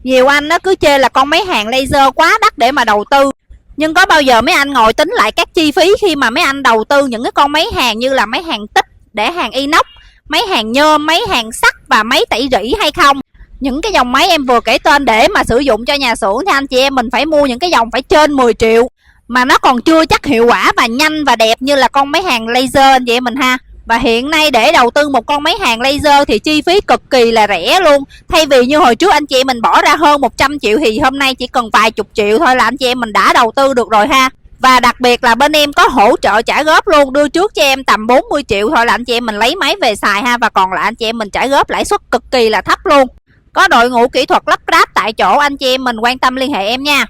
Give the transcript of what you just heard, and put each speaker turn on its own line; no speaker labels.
Nhiều anh nó cứ chê là con máy hàng laser quá đắt để mà đầu tư. Nhưng có bao giờ mấy anh ngồi tính lại các chi phí khi mà mấy anh đầu tư những cái con máy hàng như là máy hàng tích để hàng inox, máy hàng nhôm, máy hàng sắt và máy tẩy rỉ hay không? Những cái dòng máy em vừa kể tên để mà sử dụng cho nhà xưởng thì anh chị em mình phải mua những cái dòng phải trên 10 triệu. Mà nó còn chưa chắc hiệu quả và nhanh và đẹp như là con máy hàng laser anh chị em mình ha. Và hiện nay để đầu tư một con máy hàng laser thì chi phí cực kỳ là rẻ luôn. Thay vì như hồi trước anh chị em mình bỏ ra hơn 100 triệu thì hôm nay chỉ cần vài chục triệu thôi là anh chị em mình đã đầu tư được rồi ha. Và đặc biệt là bên em có hỗ trợ trả góp luôn, đưa trước cho em tầm 40 triệu thôi là anh chị em mình lấy máy về xài ha. Và còn lại anh chị em mình trả góp lãi suất cực kỳ là thấp luôn. Có đội ngũ kỹ thuật lắp ráp tại chỗ, anh chị em mình quan tâm liên hệ em nha.